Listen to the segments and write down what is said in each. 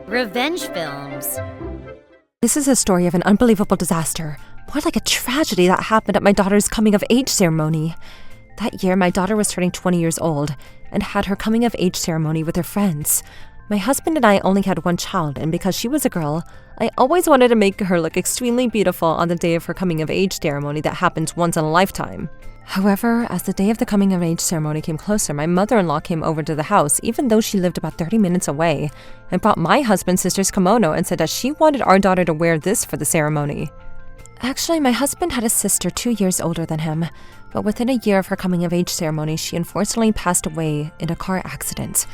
Revenge films. This is a story of an unbelievable disaster, more like a tragedy that happened at my daughter's coming-of-age ceremony. That year, my daughter was turning 20 years old and had her coming-of-age ceremony with her friends. My husband and I only had one child, and because she was a girl, I always wanted to make her look extremely beautiful on the day of her coming-of-age ceremony that happens once in a lifetime. However, as the day of the coming-of-age ceremony came closer, my mother-in-law came over to the house, even though she lived about 30 minutes away, and brought my husband's sister's kimono and said that she wanted our daughter to wear this for the ceremony. Actually, my husband had a sister 2 years older than him, but within a year of her coming-of-age ceremony, she unfortunately passed away in a car accident.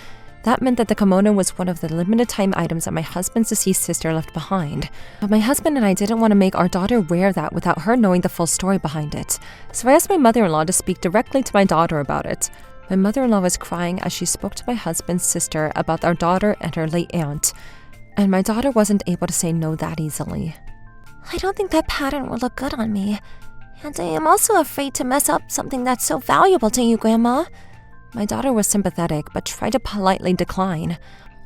That meant that the kimono was one of the limited-time items that my husband's deceased sister left behind. But my husband and I didn't want to make our daughter wear that without her knowing the full story behind it. So I asked my mother-in-law to speak directly to my daughter about it. My mother-in-law was crying as she spoke to my husband's sister about our daughter and her late aunt. And my daughter wasn't able to say no that easily. I don't think that pattern will look good on me. And I am also afraid to mess up something that's so valuable to you, Grandma. My daughter was sympathetic, but tried to politely decline.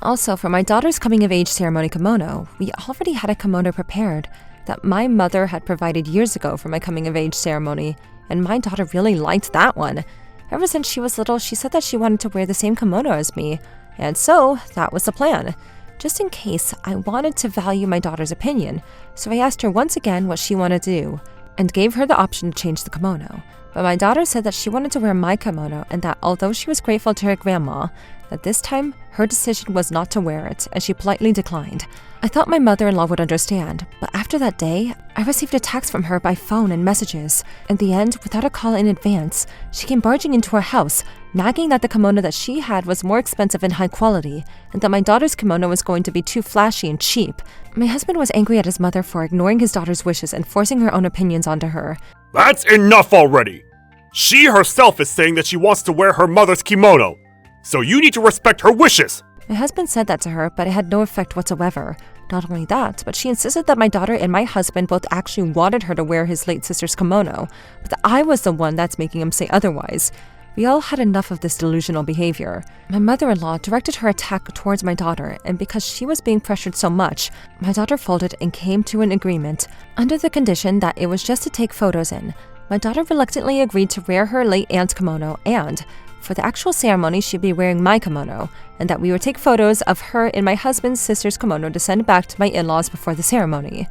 Also, for my daughter's coming-of-age ceremony kimono, we already had a kimono prepared that my mother had provided years ago for my coming-of-age ceremony, and my daughter really liked that one. Ever since she was little, she said that she wanted to wear the same kimono as me, and so that was the plan. Just in case, I wanted to value my daughter's opinion, so I asked her once again what she wanted to do, and gave her the option to change the kimono. But my daughter said that she wanted to wear my kimono and that although she was grateful to her grandma, that this time her decision was not to wear it, and she politely declined. I thought my mother-in-law would understand, but after that day, I received a text from her by phone and messages. In the end, without a call in advance, she came barging into our house, nagging that the kimono that she had was more expensive and high quality, and that my daughter's kimono was going to be too flashy and cheap. My husband was angry at his mother for ignoring his daughter's wishes and forcing her own opinions onto her. That's enough already! She herself is saying that she wants to wear her mother's kimono, so you need to respect her wishes! My husband said that to her, but it had no effect whatsoever. Not only that, but she insisted that my daughter and my husband both actually wanted her to wear his late sister's kimono, but that I was the one that's making him say otherwise. We all had enough of this delusional behavior. My mother-in-law directed her attack towards my daughter, and because she was being pressured so much, my daughter folded and came to an agreement, under the condition that it was just to take photos in. My daughter reluctantly agreed to wear her late aunt's kimono, and for the actual ceremony, she'd be wearing my kimono, and that we would take photos of her in my husband's sister's kimono to send back to my in-laws before the ceremony.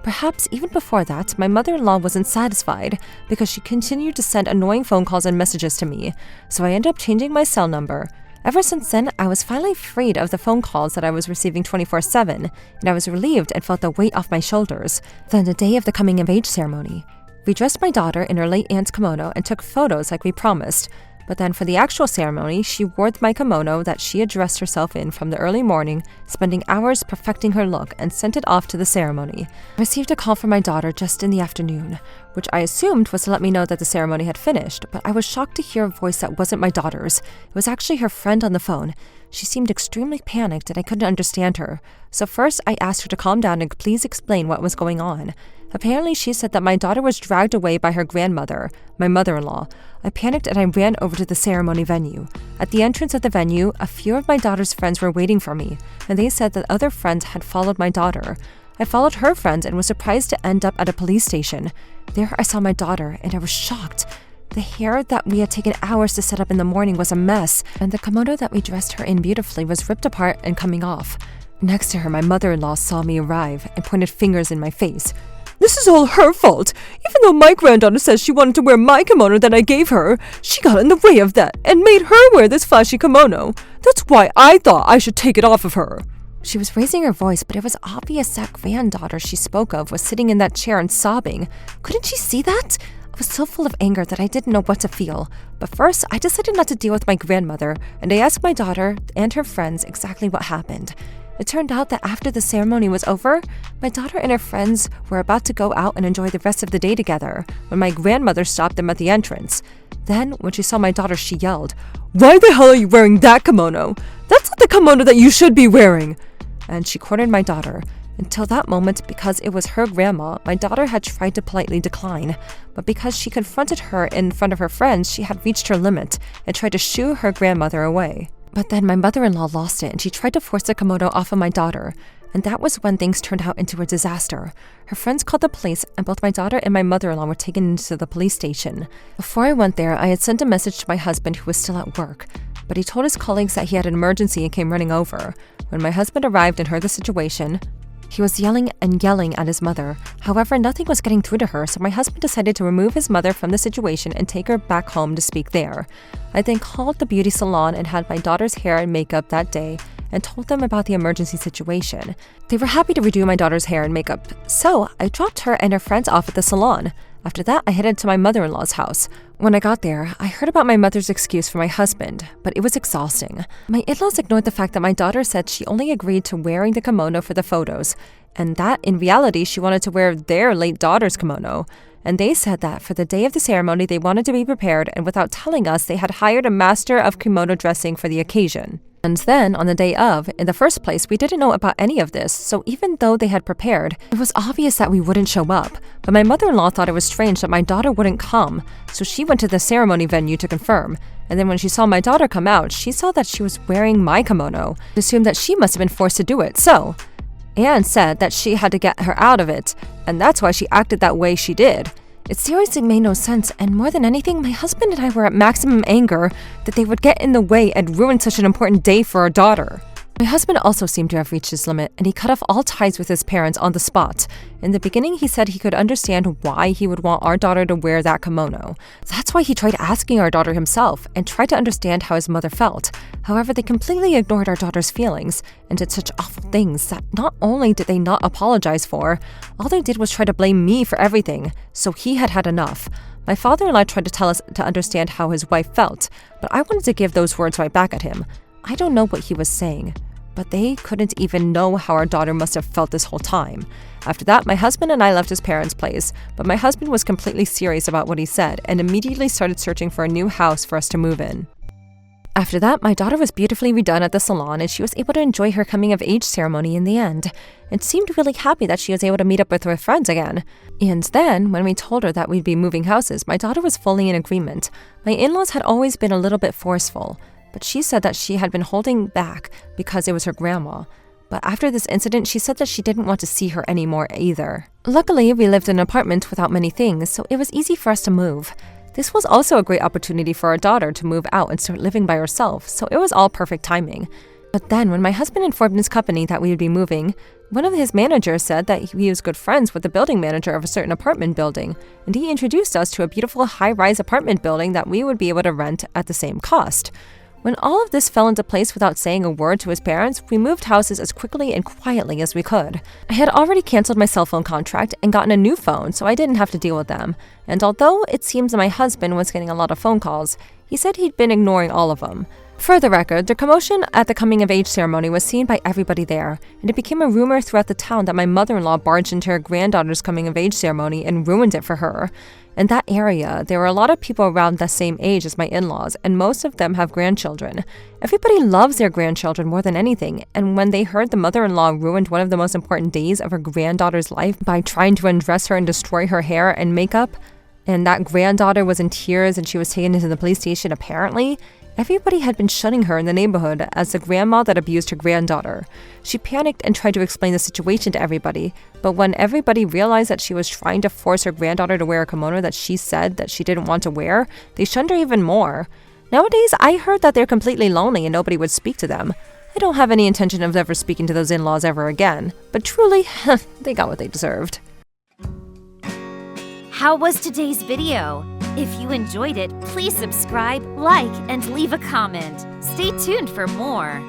Perhaps even before that, my mother-in-law wasn't satisfied because she continued to send annoying phone calls and messages to me, so I ended up changing my cell number. Ever since then, I was finally freed of the phone calls that I was receiving 24/7, and I was relieved and felt the weight off my shoulders. Then the day of the coming-of-age ceremony, we dressed my daughter in her late aunt's kimono and took photos like we promised. But then for the actual ceremony, she wore my kimono that she had dressed herself in from the early morning, spending hours perfecting her look, and sent it off to the ceremony. I received a call from my daughter just in the afternoon, which I assumed was to let me know that the ceremony had finished, but I was shocked to hear a voice that wasn't my daughter's. It was actually her friend on the phone. She seemed extremely panicked and I couldn't understand her. So first, I asked her to calm down and please explain what was going on. Apparently, she said that my daughter was dragged away by her grandmother, my mother-in-law. I panicked and I ran over to the ceremony venue. At the entrance of the venue, a few of my daughter's friends were waiting for me, and they said that other friends had followed my daughter. I followed her friends and was surprised to end up at a police station. There I saw my daughter, and I was shocked. The hair that we had taken hours to set up in the morning was a mess, and the kimono that we dressed her in beautifully was ripped apart and coming off. Next to her, my mother-in-law saw me arrive and pointed fingers in my face. "This is all her fault. Even though my granddaughter says she wanted to wear my kimono that I gave her, she got in the way of that and made her wear this flashy kimono. That's why I thought I should take it off of her." She was raising her voice, but it was obvious that granddaughter she spoke of was sitting in that chair and sobbing. Couldn't she see that? I was so full of anger that I didn't know what to feel. But first, I decided not to deal with my grandmother, and I asked my daughter and her friends exactly what happened. It turned out that after the ceremony was over, my daughter and her friends were about to go out and enjoy the rest of the day together when my grandmother stopped them at the entrance. Then, when she saw my daughter, she yelled, "Why the hell are you wearing that kimono? That's not the kimono that you should be wearing!" And she cornered my daughter. Until that moment, because it was her grandma, my daughter had tried to politely decline. But because she confronted her in front of her friends, she had reached her limit and tried to shoo her grandmother away. But then my mother-in-law lost it and she tried to force the kimono off of my daughter. And that was when things turned out into a disaster. Her friends called the police and both my daughter and my mother-in-law were taken into the police station. Before I went there, I had sent a message to my husband who was still at work. But he told his colleagues that he had an emergency and came running over. When my husband arrived and heard the situation, he was yelling and yelling at his mother. However, nothing was getting through to her, so my husband decided to remove his mother from the situation and take her back home to speak there. I then called the beauty salon and had my daughter's hair and makeup that day and told them about the emergency situation. They were happy to redo my daughter's hair and makeup, so I dropped her and her friends off at the salon. After that, I headed to my mother-in-law's house. When I got there, I heard about my mother's excuse for my husband, but it was exhausting. My in-laws ignored the fact that my daughter said she only agreed to wearing the kimono for the photos, and that, in reality, she wanted to wear their late daughter's kimono. And they said that for the day of the ceremony, they wanted to be prepared, and without telling us, they had hired a master of kimono dressing for the occasion. And then, on the day of, in the first place, we didn't know about any of this, so even though they had prepared, it was obvious that we wouldn't show up. But my mother-in-law thought it was strange that my daughter wouldn't come, so she went to the ceremony venue to confirm. And then when she saw my daughter come out, she saw that she was wearing my kimono, and assumed that she must have been forced to do it. So Anne said that she had to get her out of it, and that's why she acted that way she did. It seriously made no sense, and more than anything, my husband and I were at maximum anger that they would get in the way and ruin such an important day for our daughter. My husband also seemed to have reached his limit, and he cut off all ties with his parents on the spot. In the beginning, he said he could understand why he would want our daughter to wear that kimono. That's why he tried asking our daughter himself and tried to understand how his mother felt. However, they completely ignored our daughter's feelings and did such awful things that not only did they not apologize for, all they did was try to blame me for everything, so he had had enough. My father-in-law tried to tell us to understand how his wife felt, but I wanted to give those words right back at him. I don't know what he was saying, but they couldn't even know how our daughter must have felt this whole time. After that, my husband and I left his parents' place, but my husband was completely serious about what he said and immediately started searching for a new house for us to move in. After that, my daughter was beautifully redone at the salon and she was able to enjoy her coming-of-age ceremony in the end. It seemed really happy that she was able to meet up with her friends again. And then, when we told her that we'd be moving houses, my daughter was fully in agreement. My in-laws had always been a little bit forceful, but she said that she had been holding back because it was her grandma. But after this incident, she said that she didn't want to see her anymore either. Luckily, we lived in an apartment without many things, so it was easy for us to move. This was also a great opportunity for our daughter to move out and start living by herself, so it was all perfect timing. But then, when my husband informed his company that we would be moving, one of his managers said that he was good friends with the building manager of a certain apartment building, and he introduced us to a beautiful high-rise apartment building that we would be able to rent at the same cost. When all of this fell into place without saying a word to his parents, we moved houses as quickly and quietly as we could. I had already canceled my cell phone contract and gotten a new phone, so I didn't have to deal with them. And although it seems that my husband was getting a lot of phone calls, he said he'd been ignoring all of them. For the record, the commotion at the coming-of-age ceremony was seen by everybody there, and it became a rumor throughout the town that my mother-in-law barged into her granddaughter's coming-of-age ceremony and ruined it for her. In that area, there were a lot of people around the same age as my in-laws, and most of them have grandchildren. Everybody loves their grandchildren more than anything, and when they heard the mother-in-law ruined one of the most important days of her granddaughter's life by trying to undress her and destroy her hair and makeup, and that granddaughter was in tears and she was taken into the police station apparently, everybody had been shunning her in the neighborhood as the grandma that abused her granddaughter. She panicked and tried to explain the situation to everybody, but when everybody realized that she was trying to force her granddaughter to wear a kimono that she said that she didn't want to wear, they shunned her even more. Nowadays, I heard that they're completely lonely and nobody would speak to them. I don't have any intention of ever speaking to those in-laws ever again, but truly, they got what they deserved. How was today's video? If you enjoyed it, please subscribe, like, and leave a comment. Stay tuned for more.